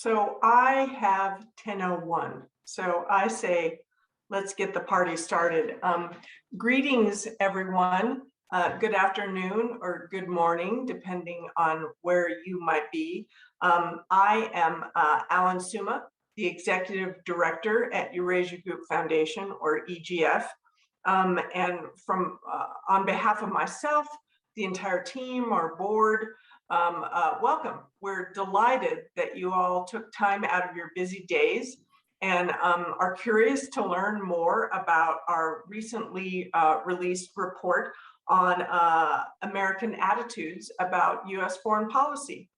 So I have 10:01. So I say, let's get the party started. Greetings, everyone. Good afternoon or good morning, depending on where you might be. I am Alan Suma, the Executive Director at Eurasia Group Foundation, or EGF. And on behalf of myself, the entire team, our board, welcome. We're delighted that you all took time out of your busy days and are curious to learn more about our recently released report on American attitudes about US foreign policy.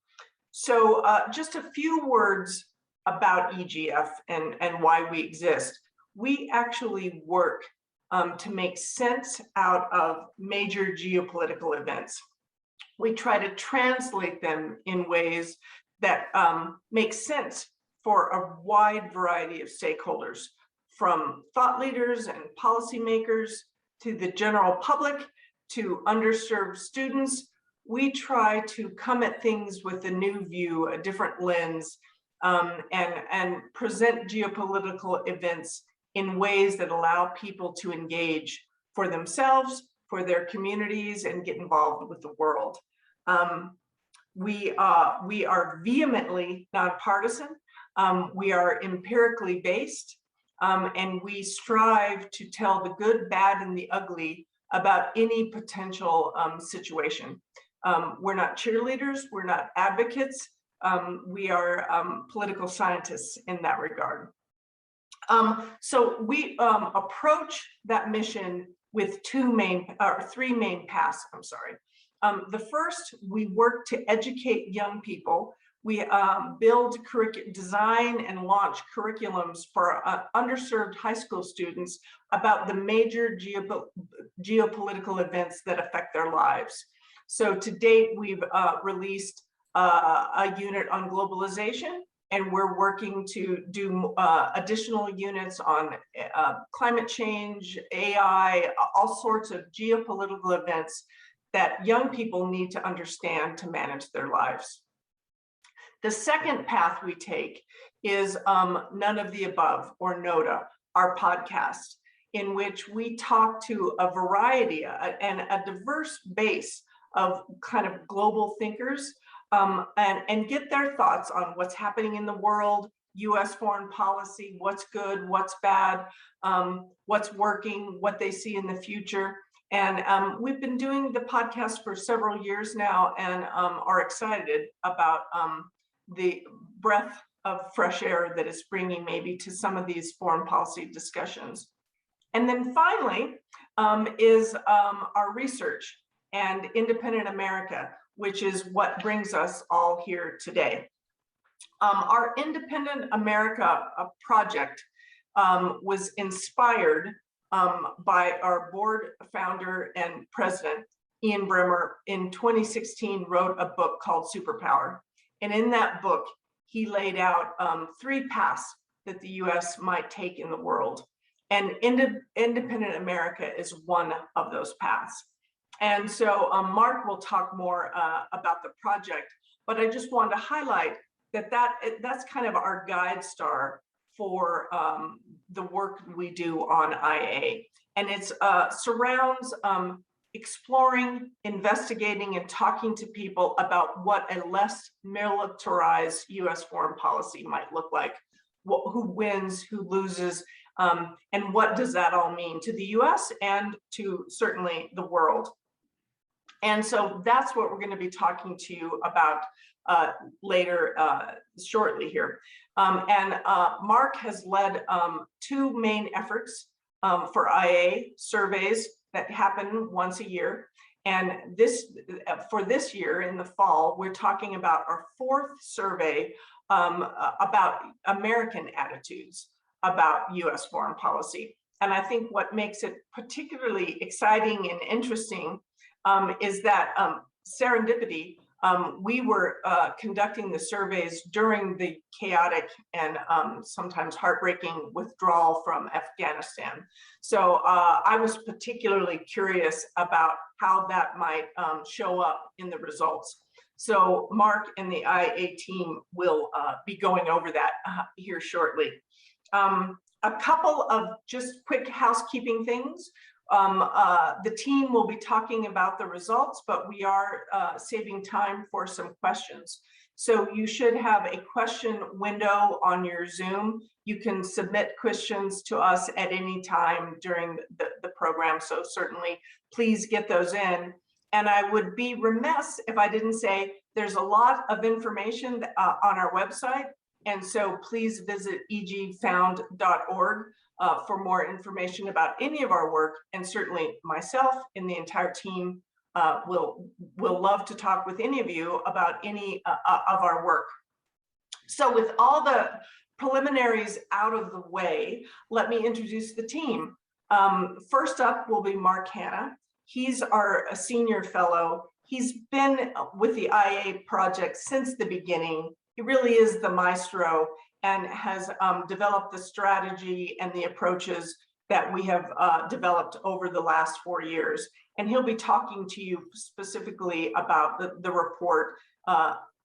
So just a few words about EGF and why we exist. We actually work to make sense out of major geopolitical events. We try to translate them in ways that make sense for a wide variety of stakeholders, from thought leaders and policymakers to the general public to underserved students. We try to come at things with a new view, a different lens, and present geopolitical events in ways that allow people to engage for themselves, for their communities, and get involved with the world. We are vehemently nonpartisan. We are empirically based, and we strive to tell the good, bad, and the ugly about any potential situation. We're not cheerleaders, we're not advocates, we are political scientists in that regard. So we approach that mission with three main paths, I'm sorry. The first, we work to educate young people. We design and launch curriculums for underserved high school students about the major geopolitical events that affect their lives. So to date, we've released a unit on globalization, and we're working to do additional units on climate change, AI, all sorts of geopolitical events that young people need to understand to manage their lives. The second path we take is None of the Above, or NODA, our podcast, in which we talk to a variety and a diverse base of kind of global thinkers and get their thoughts on what's happening in the world, US foreign policy, what's good, what's bad, what's working, what they see in the future. And we've been doing the podcast for several years now and are excited about the breath of fresh air that it's bringing maybe to some of these foreign policy discussions. And then finally is our research and Independent America, which is what brings us all here today. Our Independent America project was inspired by our board founder and president, Ian Bremmer, in 2016 wrote a book called Superpower. And in that book, he laid out three paths that the US might take in the world. And Independent America is one of those paths. And so Mark will talk more about the project, but I just wanted to highlight that's kind of our guide star for the work we do on IA. And it surrounds exploring, investigating, and talking to people about what a less militarized US foreign policy might look like, who wins, who loses, and what does that all mean to the US and to certainly the world. And so that's what we're going to be talking to you about later, shortly here. Mark has led two main efforts for IA surveys that happen once a year. And for this year in the fall, we're talking about our fourth survey about American attitudes about US foreign policy. And I think what makes it particularly exciting and interesting is that serendipity, we were conducting the surveys during the chaotic and sometimes heartbreaking withdrawal from Afghanistan. So I was particularly curious about how that might show up in the results. So Mark and the IA team will be going over that here shortly. A couple of just quick housekeeping things. The team will be talking about the results, but we are saving time for some questions. So you should have a question window on your Zoom. You can submit questions to us at any time during the program. So certainly please get those in. And I would be remiss if I didn't say there's a lot of information on our website. And so please visit egfound.org for more information about any of our work. And certainly myself and the entire team will love to talk with any of you about any of our work. So with all the preliminaries out of the way, let me introduce the team. First up will be Mark Hanna. He's our senior fellow. He's been with the IA project since the beginning. He really is the maestro and has developed the strategy and the approaches that we have developed over the last 4 years. And he'll be talking to you specifically about the report,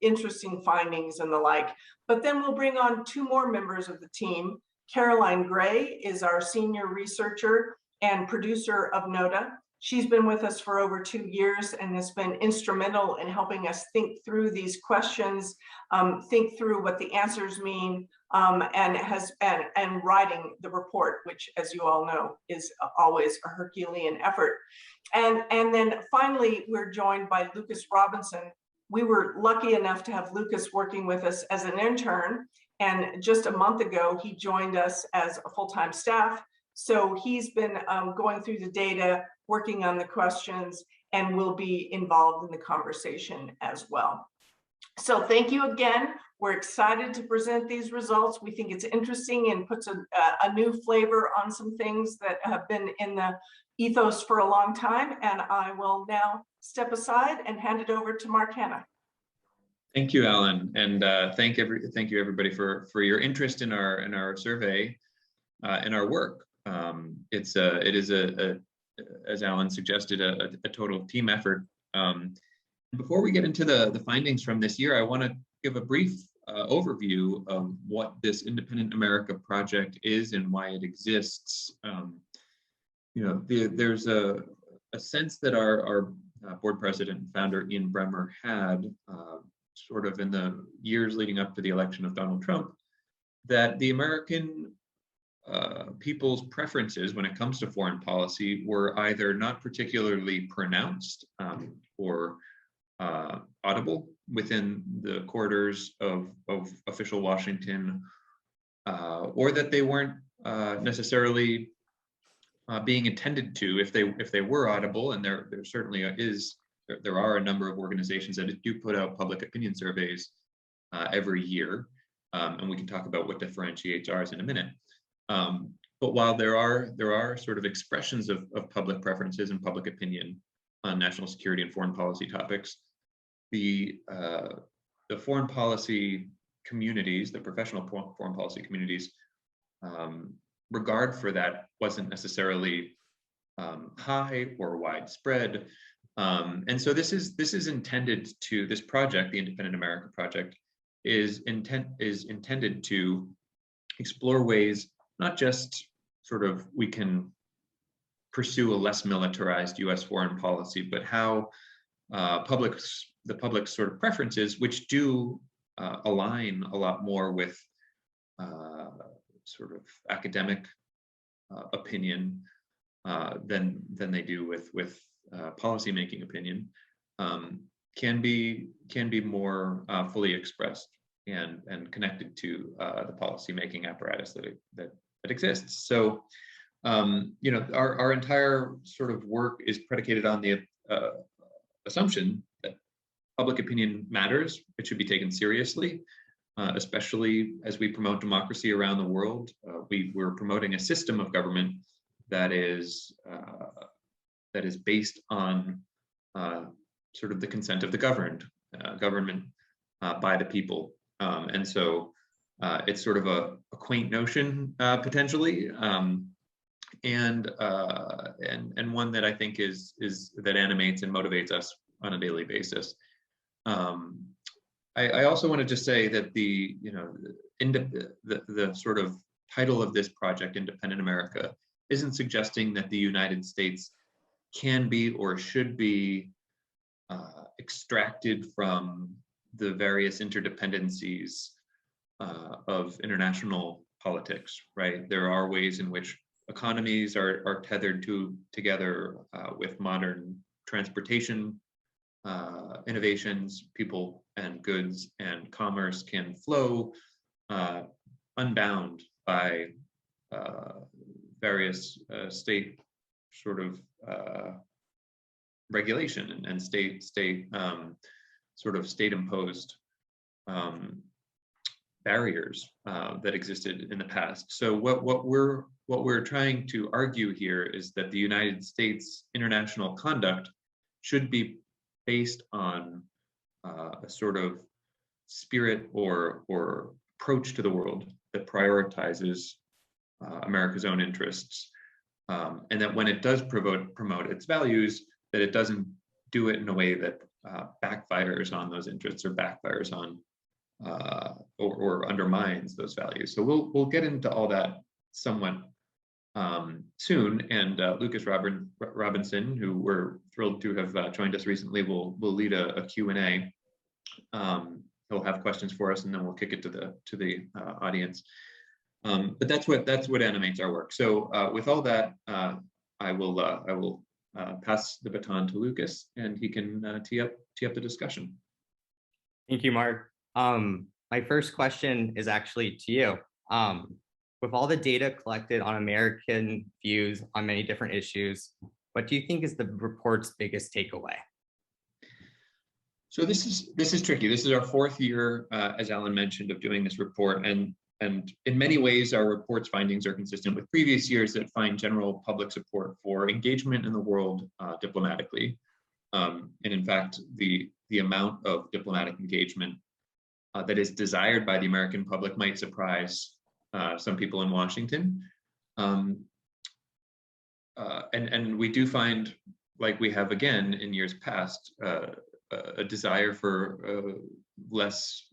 interesting findings and the like. But then we'll bring on 2 more members of the team. Caroline Gray is our senior researcher and producer of NOTA. She's been with us for over 2 years and has been instrumental in helping us think through these questions, think through what the answers mean, and writing the report, which, as you all know, is always a Herculean effort. And then finally, we're joined by Lucas Robinson. We were lucky enough to have Lucas working with us as an intern, and just a month ago, he joined us as a full-time staff. So he's been going through the data, working on the questions, and will be involved in the conversation as well. So thank you again. We're excited to present these results. We think it's interesting and puts a new flavor on some things that have been in the ethos for a long time. And I will now step aside and hand it over to Mark Hanna. Thank you, Alan, and thank you everybody for your interest in our survey and our work. It is as Alan suggested, a total team effort. Before we get into the findings from this year, I want to give a brief overview of what this Independent America project is and why it exists. There's a sense that our board president and founder Ian Bremmer had sort of in the years leading up to the election of Donald Trump, that the American people's preferences when it comes to foreign policy were either not particularly pronounced or audible within the corridors of official Washington, or that they weren't necessarily being attended to if they were audible. And there certainly there are a number of organizations that do put out public opinion surveys every year, and we can talk about what differentiates ours in a minute. But while there are sort of expressions of public preferences and public opinion on national security and foreign policy topics, the foreign policy communities, the professional foreign policy communities, regard for that wasn't necessarily high or widespread. And so this project, the Independent America Project, is intended to explore ways not just sort of we can pursue a less militarized U.S. foreign policy, but how the public's sort of preferences, which do align a lot more with sort of academic opinion than they do with policymaking opinion, can be more fully expressed and connected to the policymaking apparatus that exists. So, our entire sort of work is predicated on the assumption that public opinion matters. It should be taken seriously, especially as we promote democracy around the world. We're promoting a system of government that is based on sort of the consent of the governed, government by the people. And so it's sort of a quaint notion potentially, and one that I think is that animates and motivates us on a daily basis. I also want to just say that the sort of title of this project, Independent America, isn't suggesting that the United States can be or should be extracted from the various interdependencies of international politics, right? There are ways in which economies are tethered together with modern transportation innovations. People and goods and commerce can flow unbound by various state sort of regulation and state imposed barriers that existed in the past. So what we're trying to argue here is that the United States international conduct should be based on a sort of spirit or approach to the world that prioritizes America's own interests, and that when it does promote its values, that it doesn't do it in a way that backfires on those interests or backfires on or undermines those values. So we'll get into all that somewhat soon, and Lucas Robinson, who we're thrilled to have joined us recently, will lead a Q&A. He'll have questions for us, and then we'll kick it to the audience. But that's what animates our work. So with all that, I will pass the baton to Lucas, and he can tee up the discussion. Thank you, Mark. My first question is actually to you. With all the data collected on American views on many different issues, what do you think is the report's biggest takeaway? So this is tricky. This is our fourth year, as Alan mentioned, of doing this report, and in many ways, our report's findings are consistent with previous years that find general public support for engagement in the world diplomatically, and in fact, the amount of diplomatic engagement that is desired by the American public might surprise some people in Washington, and we do find, like we have again in years past, a desire for less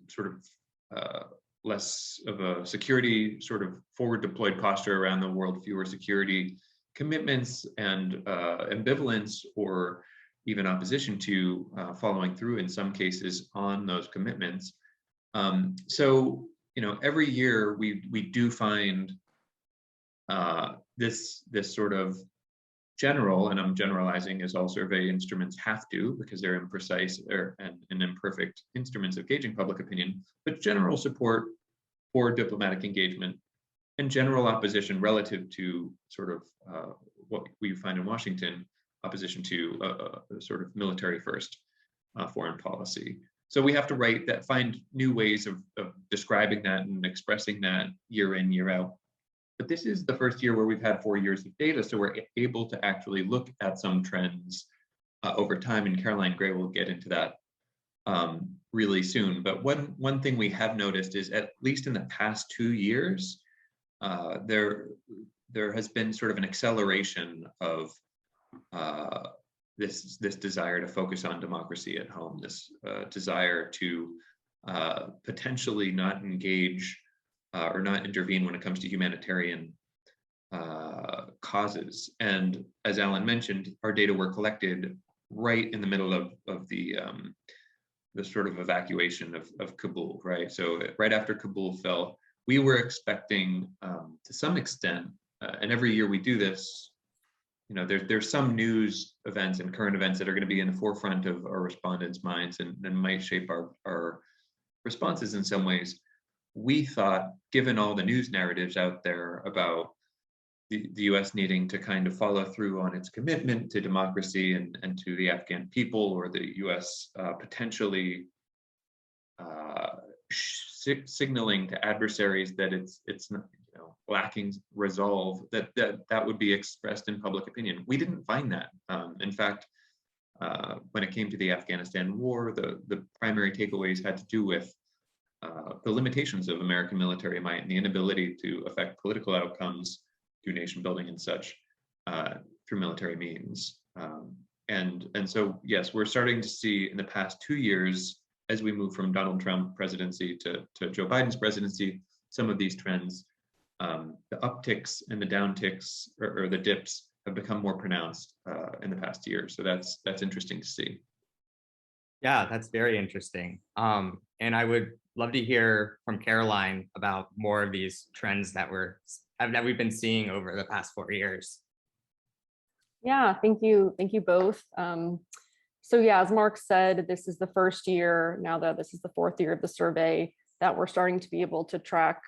of a security sort of forward deployed posture around the world, fewer security commitments, and ambivalence or even opposition to following through in some cases on those commitments. So every year we do find this sort of general, and I'm generalizing as all survey instruments have to, because they're imprecise and imperfect instruments of gauging public opinion, but general support for diplomatic engagement and general opposition relative to sort of what we find in Washington, opposition to a sort of military first foreign policy. So we have to find new ways of describing that and expressing that year in, year out. But this is the first year where we've had 4 years of data, so we're able to actually look at some trends over time, and Caroline Gray will get into that really soon. But one thing we have noticed is, at least in the past 2 years, there has been sort of an acceleration of this desire to focus on democracy at home, this desire to potentially not engage or not intervene when it comes to humanitarian causes. And as Alan mentioned, our data were collected right in the middle of the sort of evacuation of Kabul, right? So right after Kabul fell, we were expecting to some extent, and every year we do this, there's some news events and current events that are going to be in the forefront of our respondents' minds and might shape our responses in some ways. We thought, given all the news narratives out there about the US needing to kind of follow through on its commitment to democracy and to the Afghan people, or the US potentially signaling to adversaries that it's not, lacking resolve, that would be expressed in public opinion. We didn't find that. In fact, when it came to the Afghanistan war, the primary takeaways had to do with the limitations of American military might and the inability to affect political outcomes through nation building and such through military means. And so, yes, we're starting to see in the past 2 years as we move from Donald Trump presidency to Joe Biden's presidency, some of these trends, the upticks and the downticks or the dips have become more pronounced in the past year. So that's interesting to see. Yeah, that's very interesting. And I would love to hear from Caroline about more of these trends that we've been seeing over the past 4 years. Yeah, thank you both. So yeah, as Mark said, this is the first year, now that this is the 4th year of the survey, that we're starting to be able to track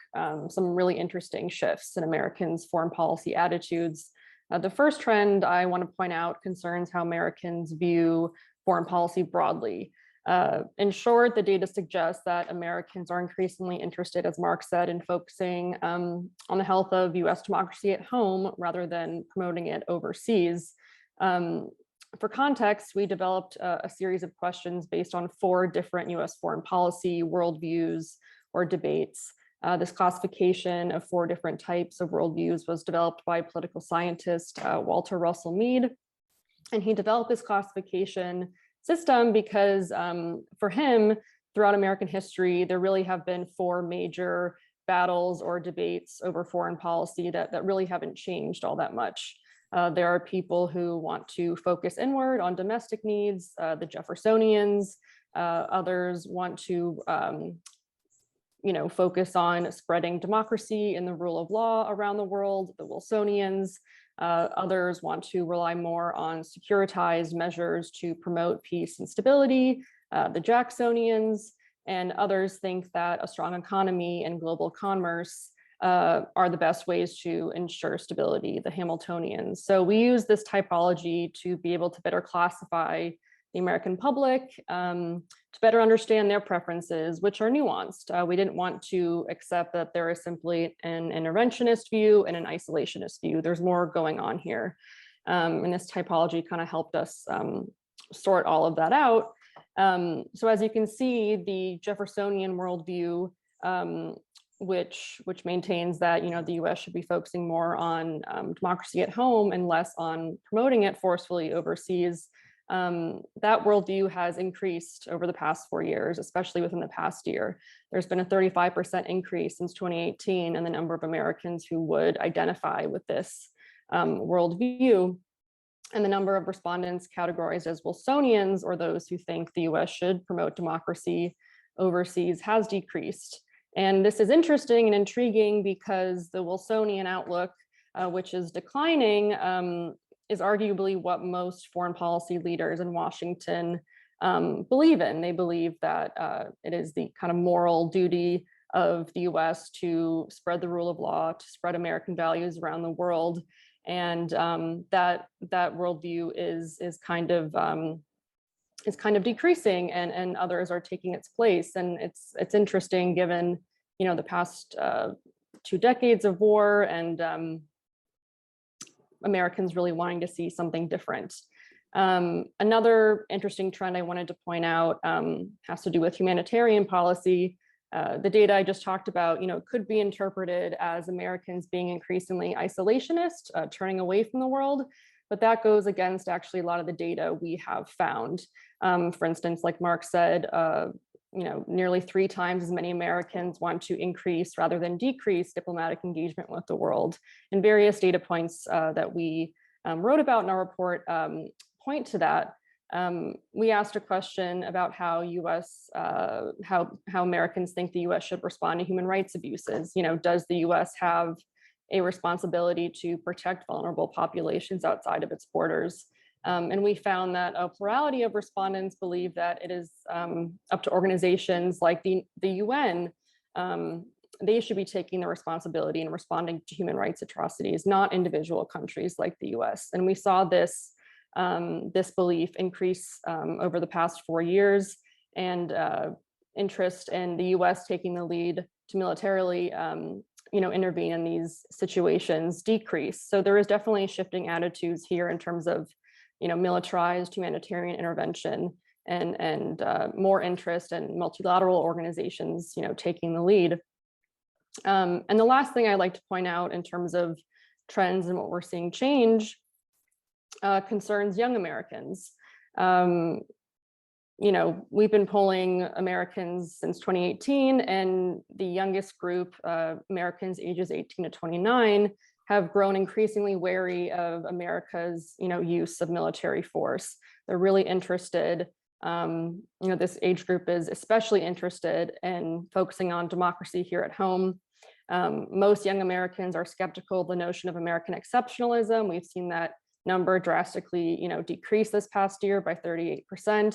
some really interesting shifts in Americans' foreign policy attitudes. The first trend I want to point out concerns how Americans view foreign policy broadly. In short, the data suggests that Americans are increasingly interested, as Mark said, in focusing on the health of US democracy at home rather than promoting it overseas. For context, we developed a series of questions based on 4 different US foreign policy worldviews or debates. This classification of 4 different types of worldviews was developed by political scientist Walter Russell Mead. And he developed this classification system because for him, throughout American history, there really have been 4 major battles or debates over foreign policy that really haven't changed all that much. There are people who want to focus inward on domestic needs, the Jeffersonians. Others want to focus on spreading democracy and the rule of law around the world, the Wilsonians. Others want to rely more on securitized measures to promote peace and stability, the Jacksonians, and others think that a strong economy and global commerce are the best ways to ensure stability, the Hamiltonians. So we use this typology to be able to better classify the American public, to better understand their preferences, which are nuanced. We didn't want to accept that there is simply an interventionist view and an isolationist view. There's more going on here. And this typology kind of helped us sort all of that out. So as you can see, the Jeffersonian worldview, which maintains that the U.S. should be focusing more on democracy at home and less on promoting it forcefully overseas. That worldview has increased over the past 4 years, especially within the past year. There's been a 35% increase since 2018 in the number of Americans who would identify with this worldview. And the number of respondents categorized as Wilsonians, or those who think the US should promote democracy overseas, has decreased. And this is interesting and intriguing because the Wilsonian outlook, which is declining, is arguably what most foreign policy leaders in Washington believe in. They believe that it is the kind of moral duty of the US to spread the rule of law, to spread American values around the world. And that worldview is kind of decreasing, and others are taking its place. And it's interesting given the past 2 decades of war and Americans really wanting to see something different. Another interesting trend I wanted to point out has to do with humanitarian policy. The data I just talked about, could be interpreted as Americans being increasingly isolationist, turning away from the world, but that goes against actually a lot of the data we have found. For instance, like Mark said, nearly 3 times as many Americans want to increase rather than decrease diplomatic engagement with the world. And various data points that we wrote about in our report point to that. We asked a question about how Americans think the US should respond to human rights abuses. Does the US have a responsibility to protect vulnerable populations outside of its borders? And we found that a plurality of respondents believe that it is up to organizations like the UN. They should be taking the responsibility and responding to human rights atrocities, not individual countries like the US. And we saw this belief increase over the past 4 years, and interest in the US taking the lead to militarily intervene in these situations decrease. So there is definitely shifting attitudes here in terms of militarized humanitarian intervention and more interest in multilateral organizations taking the lead. And the last thing I'd like to point out in terms of trends and what we're seeing change concerns young Americans. we've been polling Americans since 2018, and the youngest group, Americans ages 18 to 29, have grown increasingly wary of America's, use of military force. They're really interested. This age group is especially interested in focusing on democracy here at home. Most young Americans are skeptical of the notion of American exceptionalism. We've seen that number drastically, decrease this past year by 38%.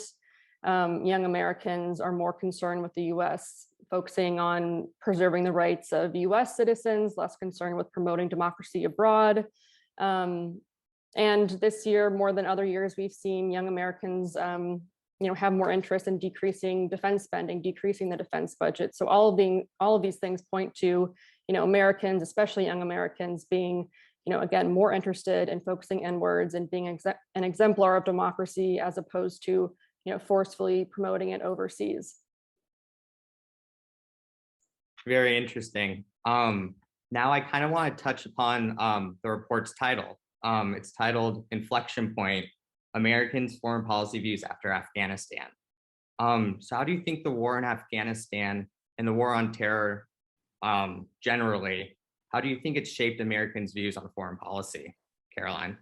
Young Americans are more concerned with the US focusing on preserving the rights of US citizens, less concerned with promoting democracy abroad. And this year, more than other years, we've seen young Americans have more interest in decreasing defense spending, decreasing the defense budget. So all of these things point to, Americans, especially young Americans, being, again, more interested in focusing inwards and being an exemplar of democracy as opposed to, forcefully promoting it overseas. Very interesting. Now I kind of want to touch upon the report's title. It's titled Inflection Point, Americans' Foreign Policy Views After Afghanistan. So how do you think the war in Afghanistan and the war on terror generally, how do you think it's shaped Americans' views on foreign policy, Caroline?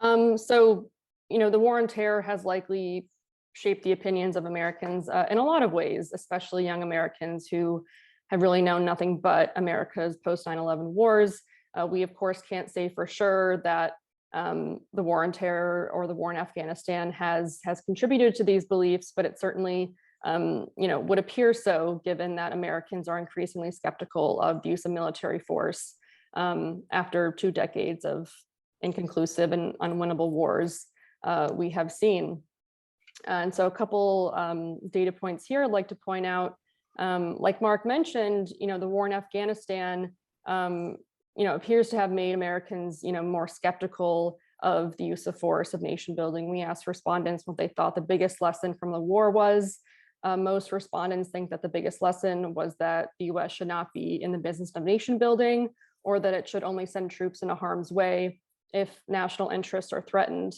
So, the war on terror has likely shaped the opinions of Americans in a lot of ways, especially young Americans who have really known nothing but America's post 9/11 wars. We, of course, can't say for sure that the war on terror or the war in Afghanistan has contributed to these beliefs, but it certainly would appear so, given that Americans are increasingly skeptical of the use of military force after 2 decades of inconclusive and unwinnable wars we have seen. And so a couple data points here I'd like to point out. Like Mark mentioned, the war in Afghanistan appears to have made Americans, more skeptical of the use of force, of nation building. We asked respondents what they thought the biggest lesson from the war was. Most respondents think that the biggest lesson was that the US should not be in the business of nation building, or that it should only send troops into harm's way if national interests are threatened.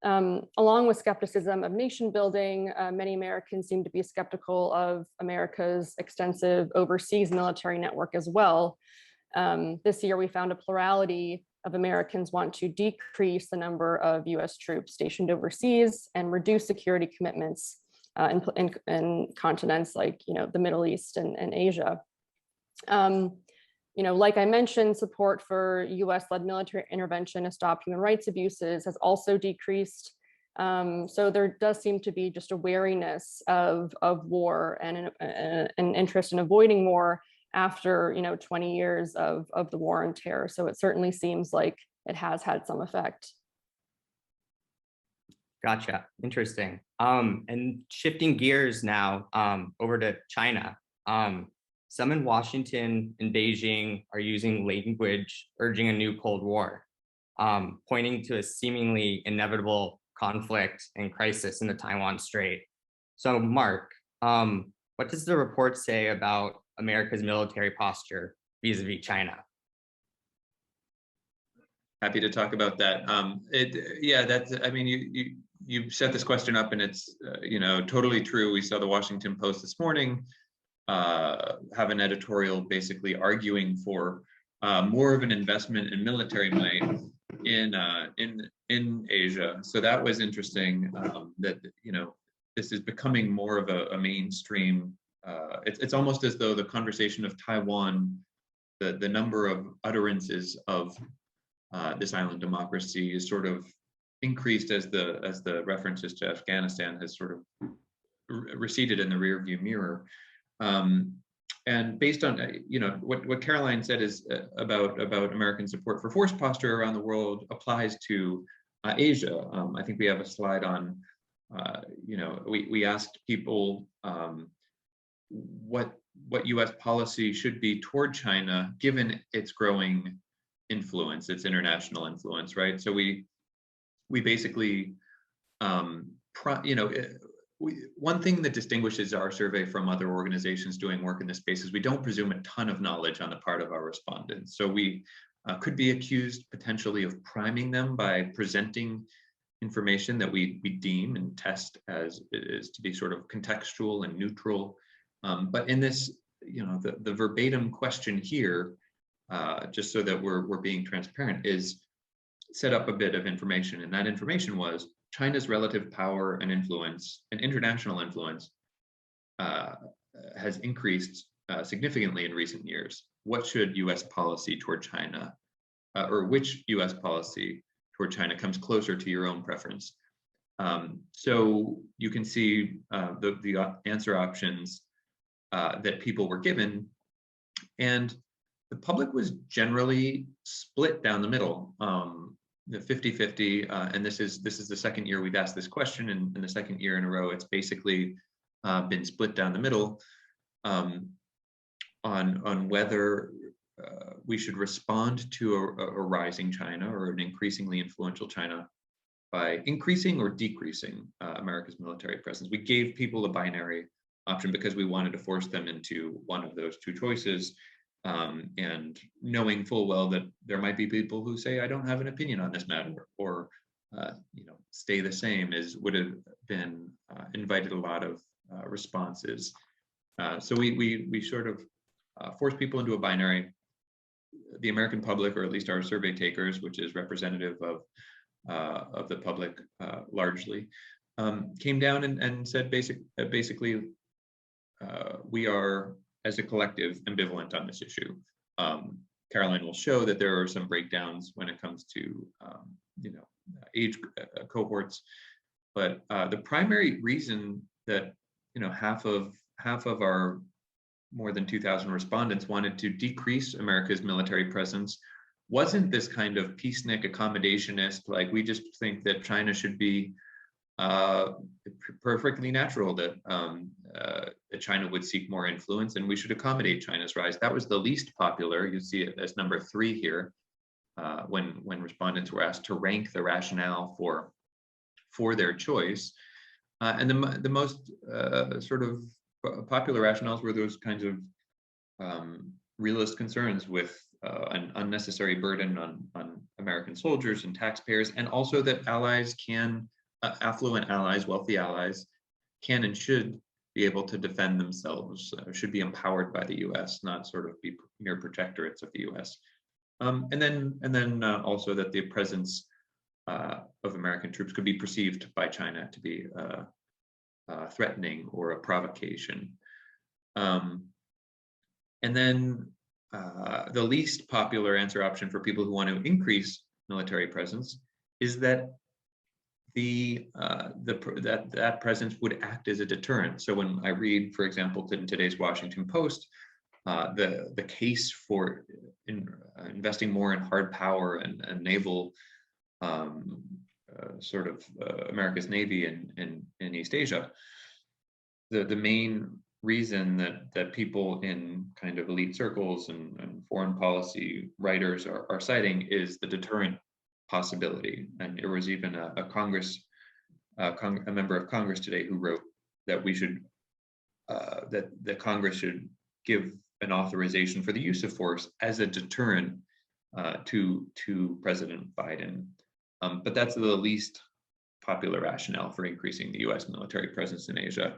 Along with skepticism of nation building, many Americans seem to be skeptical of America's extensive overseas military network as well. This year, we found a plurality of Americans want to decrease the number of US troops stationed overseas and reduce security commitments in continents like, the Middle East and Asia. Like I mentioned, support for US-led military intervention to stop human rights abuses has also decreased. So there does seem to be just a wariness of war and an interest in avoiding war after 20 years of the war on terror. So it certainly seems like it has had some effect. Gotcha. Interesting. And shifting gears now over to China. Some in Washington and Beijing are using language urging a new Cold War, pointing to a seemingly inevitable conflict and crisis in the Taiwan Strait. So, Mark, what does the report say about America's military posture vis-a-vis China? Happy to talk about that. You set this question up, and it's totally true. We saw the Washington Post this morning have an editorial basically arguing for more of an investment in military might in Asia. So that was interesting. That this is becoming more of a mainstream. It's almost as though the conversation of Taiwan, the number of utterances of this island democracy is sort of increased as the references to Afghanistan has sort of receded in the rearview mirror. And based on what Caroline said is about American support for force posture around the world applies to Asia. I think we have a slide on. We asked people what U.S. policy should be toward China given its growing influence, its international influence, right? So we basically one thing that distinguishes our survey from other organizations doing work in this space is we don't presume a ton of knowledge on the part of our respondents. So we could be accused potentially of priming them by presenting information that we deem and test as is to be sort of contextual and neutral. But in this, the verbatim question here, just so that we're being transparent, is set up a bit of information. And that information was China's relative power and influence and international influence has increased significantly in recent years. What should US policy toward China, or which US policy toward China comes closer to your own preference? So you can see the answer options that people were given, and the public was generally split down the middle, the 50-50, and this is the second year we've asked this question, and the second year in a row it's basically been split down the middle on whether we should respond to a rising China or an increasingly influential China by increasing or decreasing America's military presence. We gave people a binary option because we wanted to force them into one of those two choices, and knowing full well that there might be people who say, I don't have an opinion on this matter, or stay the same, would have been invited a lot of responses. So we sort of forced people into a binary. The American public, or at least our survey takers, which is representative of the public largely, came down and said basically we are, as a collective, ambivalent on this issue. Caroline will show that there are some breakdowns when it comes to age cohorts, but the primary reason that half of our more than 2,000 respondents wanted to decrease America's military presence wasn't this kind of peacenik accommodationist, like we just think that China should be perfectly natural that China would seek more influence and we should accommodate China's rise. That was the least popular. You see it as number 3 here when respondents were asked to rank the rationale for their choice. And the most sort of popular rationales were those kinds of realist concerns with an unnecessary burden on American soldiers and taxpayers, and also that allies can, affluent allies, wealthy allies, can and should be able to defend themselves, should be empowered by the US, not sort of be mere protectorates of the US. And then also that the presence of American troops could be perceived by China to be threatening or a provocation. And then the least popular answer option for people who want to increase military presence is that that presence would act as a deterrent. So when I read, for example, in today's Washington Post, the case for investing more in hard power and naval sort of America's Navy in East Asia, the main reason that people in kind of elite circles and foreign policy writers are citing is the deterrent possibility. And there was even a member of Congress today who wrote that we should that Congress should give an authorization for the use of force as a deterrent to President Biden. But that's the least popular rationale for increasing the U.S. military presence in Asia.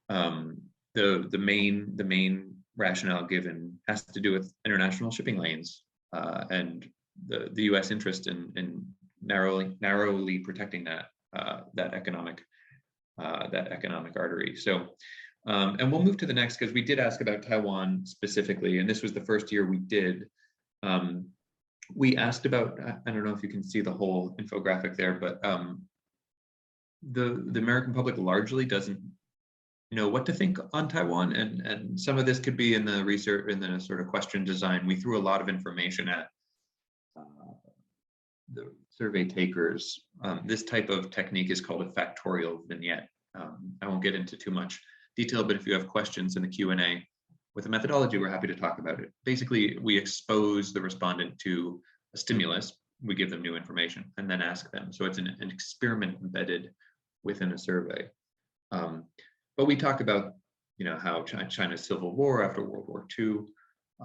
The main rationale given has to do with international shipping lanes and the U.S. interest in narrowly protecting that economic artery. So, and we'll move to the next because we did ask about Taiwan specifically, and this was the first year we did. We asked about, I don't know if you can see the whole infographic there, but the American public largely doesn't know what to think on Taiwan, and some of this could be in the research, in the sort of question design. We threw a lot of information at the survey takers. This type of technique is called a factorial vignette. I won't get into too much detail, but if you have questions in the Q&A with the methodology, we're happy to talk about it. Basically, we expose the respondent to a stimulus, we give them new information, and then ask them. So it's an experiment embedded within a survey. But we talk about, how China's civil war after World War II,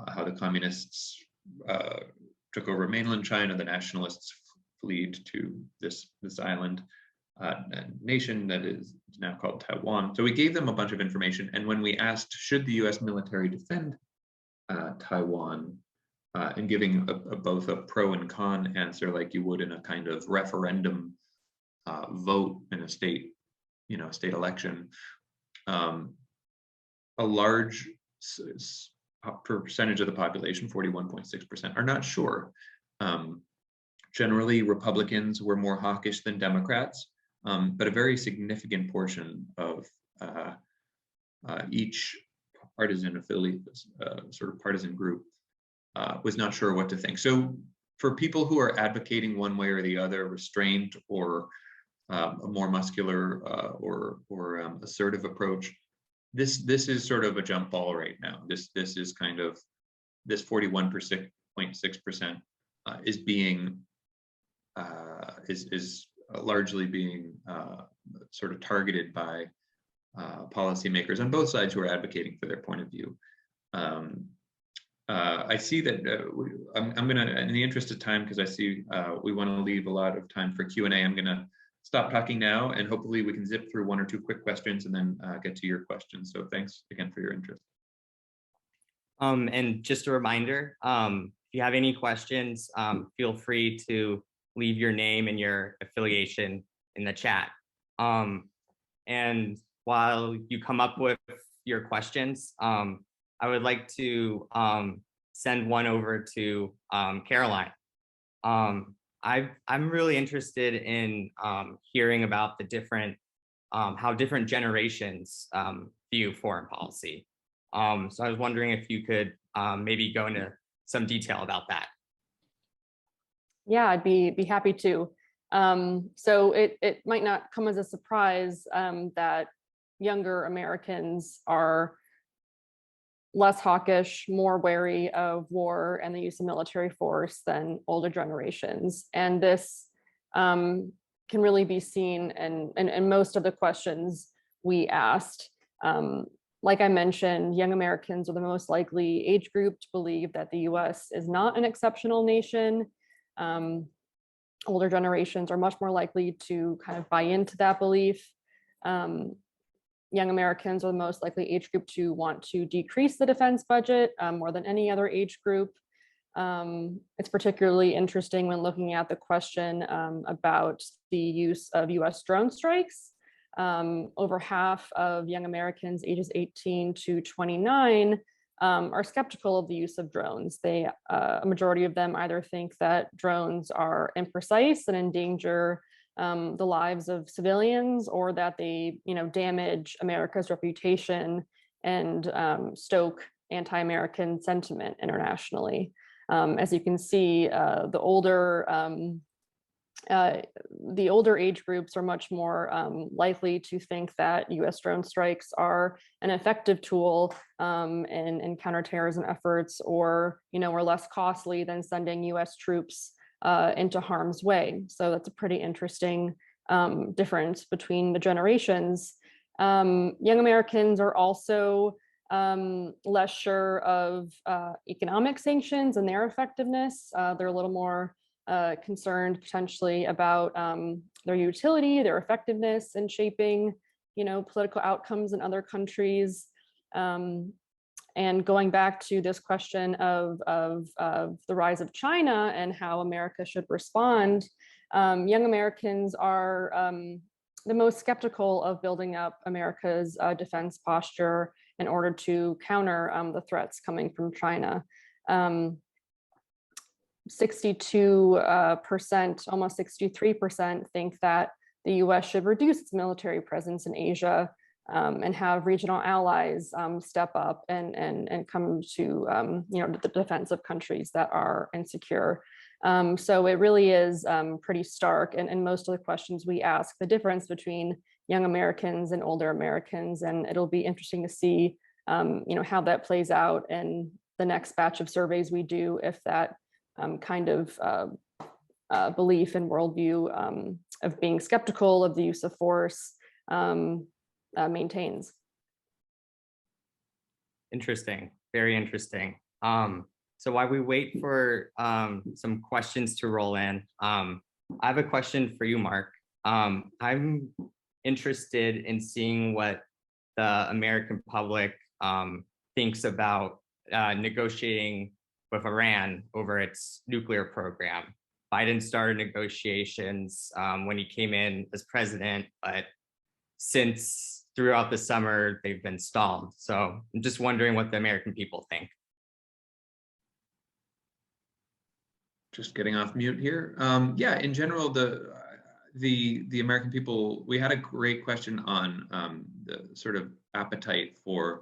how the communists took over mainland China, the nationalists fled to this island nation that is now called Taiwan. So we gave them a bunch of information, and when we asked, should the US military defend Taiwan, and giving both a pro and con answer like you would in a kind of referendum vote in a state, state election, a large percentage of the population, 41.6%, are not sure. Generally, Republicans were more hawkish than Democrats, but a very significant portion of each partisan affiliate, sort of partisan group, was not sure what to think. So for people who are advocating one way or the other, restraint or a more muscular or assertive approach, this is sort of a jump ball right now. This is kind of, this 41.6% is being is largely being sort of targeted by policymakers on both sides who are advocating for their point of view. I see that I'm gonna, in the interest of time, because I see we want to leave a lot of time for Q&A, I'm gonna stop talking now, and hopefully we can zip through one or two quick questions and then get to your questions. So thanks again for your interest. And just a reminder, if you have any questions, feel free to leave your name and your affiliation in the chat. And while you come up with your questions, I would like to send one over to Caroline. I'm really interested in hearing about the different, how different generations view foreign policy. So I was wondering if you could maybe go into some detail about that. Yeah, I'd be happy to. So it might not come as a surprise that younger Americans are less hawkish, more wary of war and the use of military force than older generations. And this can really be seen in most of the questions we asked. Like I mentioned, young Americans are the most likely age group to believe that the US is not an exceptional nation. Older generations are much more likely to kind of buy into that belief. Young Americans are the most likely age group to want to decrease the defense budget more than any other age group. It's particularly interesting when looking at the question about the use of US drone strikes. Over half of young Americans ages 18 to 29 are skeptical of the use of drones. A majority of them either think that drones are imprecise and endanger the lives of civilians, or that they, damage America's reputation and stoke anti-American sentiment internationally. As you can see, the older age groups are much more likely to think that US drone strikes are an effective tool in counterterrorism efforts, or are less costly than sending US troops into harm's way. So that's a pretty interesting difference between the generations. Young Americans are also less sure of economic sanctions and their effectiveness. They're a little more concerned potentially about their utility, their effectiveness in shaping, political outcomes in other countries. And going back to this question of the rise of China and how America should respond, young Americans are the most skeptical of building up America's defense posture in order to counter the threats coming from China. 62%, almost 63% think that the US should reduce its military presence in Asia and have regional allies step up and come to the defense of countries that are insecure. So it really is pretty stark. And most of the questions we ask, the difference between young Americans and older Americans, and it'll be interesting to see how that plays out in the next batch of surveys we do, if that kind of belief and worldview of being skeptical of the use of force maintains. Interesting, very interesting. So while we wait for some questions to roll in, I have a question for you, Mark. I'm interested in seeing what the American public thinks about negotiating with Iran over its nuclear program. Biden started negotiations when he came in as president, but since throughout the summer, they've been stalled. So I'm just wondering what the American people think. Just getting off mute here. Yeah, in general, the American people, we had a great question on the sort of appetite for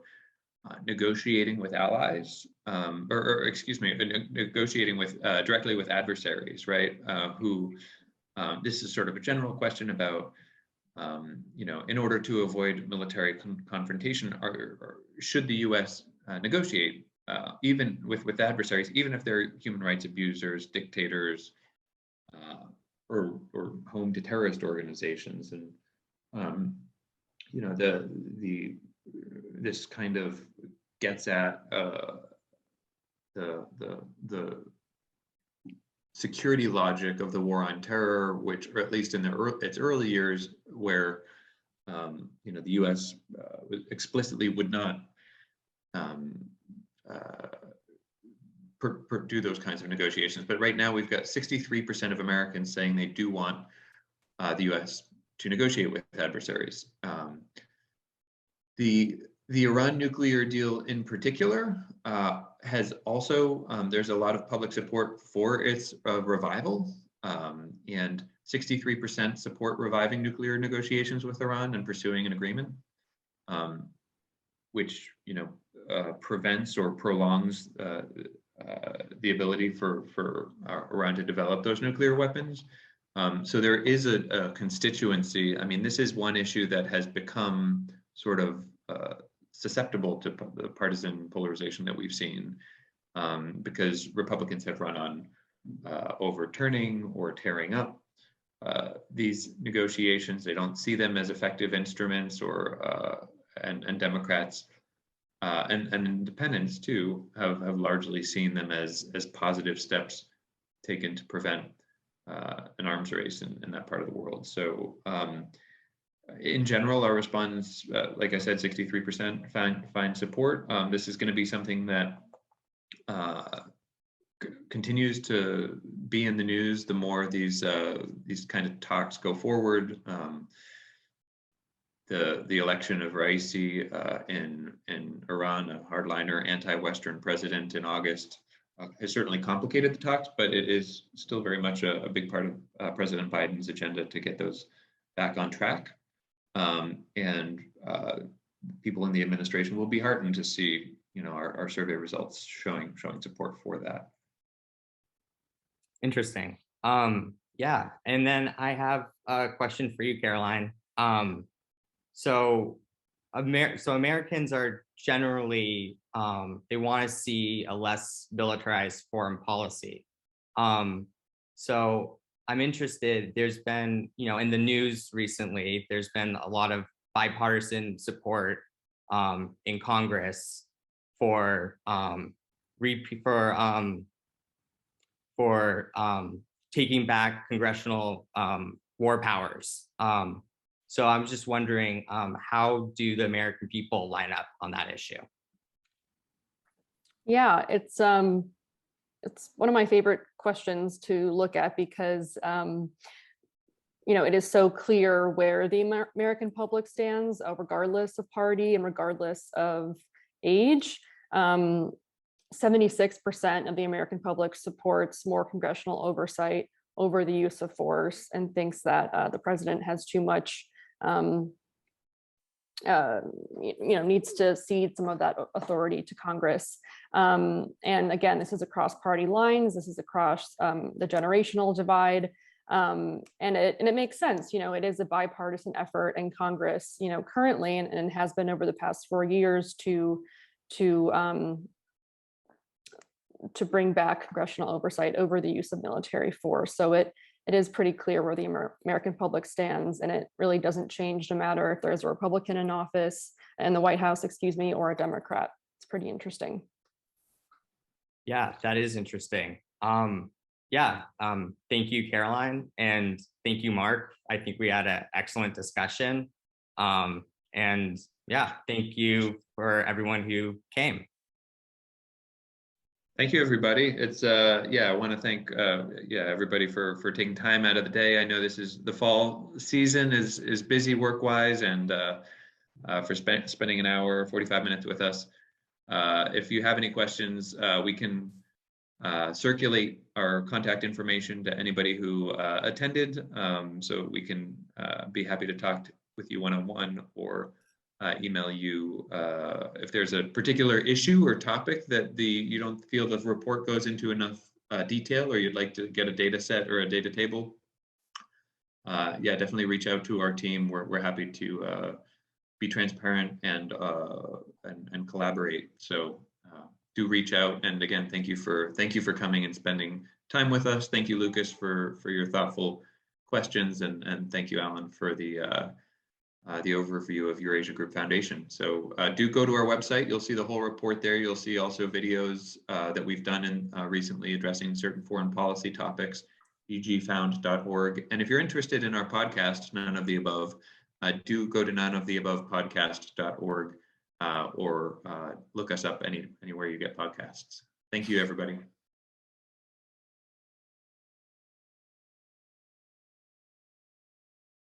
negotiating with allies, or excuse me, negotiating with directly with adversaries, right? This is sort of a general question about, in order to avoid military confrontation, should the U.S. negotiate even with adversaries, even if they're human rights abusers, dictators, or home to terrorist organizations? And this kind of gets at the security logic of the war on terror, which, or at least in its early years, where the U.S. explicitly would not do those kinds of negotiations. But right now, we've got 63% of Americans saying they do want the U.S. to negotiate with adversaries. The Iran nuclear deal in particular has also, there's a lot of public support for its revival, and 63% support reviving nuclear negotiations with Iran and pursuing an agreement, which prevents or prolongs the ability for Iran to develop those nuclear weapons. So there is a constituency. I mean, this is one issue that has become sort of susceptible to the partisan polarization that we've seen, because Republicans have run on overturning or tearing up these negotiations. They don't see them as effective instruments, and Democrats and independents too have largely seen them as positive steps taken to prevent an arms race in that part of the world. So in general, our response, like I said, 63% find support. This is going to be something that continues to be in the news the more these kind of talks go forward. The election of Raisi in Iran, a hardliner anti-Western president in August, has certainly complicated the talks, but it is still very much a big part of President Biden's agenda to get those back on track. And people in the administration will be heartened to see, our survey results showing support for that. Interesting. Yeah, and then I have a question for you, Caroline. So Americans are generally, they want to see a less militarized foreign policy. So I'm interested, there's been, in the news recently, there's been a lot of bipartisan support in Congress for taking back congressional war powers. So I'm just wondering, how do the American people line up on that issue? Yeah, it's one of my favorite questions to look at because it is so clear where the American public stands, regardless of party and regardless of age. 76% of the American public supports more congressional oversight over the use of force and thinks that the president has too much, needs to cede some of that authority to Congress. And again, this is across party lines. This is across the generational divide. And it makes sense. It is a bipartisan effort in Congress, currently, and has been over the past 4 years to bring back congressional oversight over the use of military force. So it is pretty clear where the American public stands, and it really doesn't change no matter if there's a Republican in office in the White House, or a Democrat. It's pretty interesting. Yeah, that is interesting. Yeah, thank you, Caroline, and thank you, Mark. I think we had an excellent discussion. And yeah, thank you for everyone who came. Thank you, everybody. It's I want to thank everybody for taking time out of the day. I know this is the fall season is busy work-wise, and for spending an hour, 45 minutes with us. If you have any questions, we can circulate our contact information to anybody who attended, so we can be happy to talk with you one-on-one, or email you if there's a particular issue or topic that you don't feel the report goes into enough detail, or you'd like to get a data set or a data table. Definitely reach out to our team. We're happy to be transparent and collaborate. So do reach out. And again, thank you for coming and spending time with us. Thank you, Lucas, for your thoughtful questions, and thank you, Alan, for the overview of Eurasia Group Foundation. So do go to our website. You'll see the whole report there. You'll see also videos that we've done recently addressing certain foreign policy topics, egfound.org. And if you're interested in our podcast, None of the Above, do go to noneoftheabovepodcast.org or look us up anywhere you get podcasts. Thank you, everybody.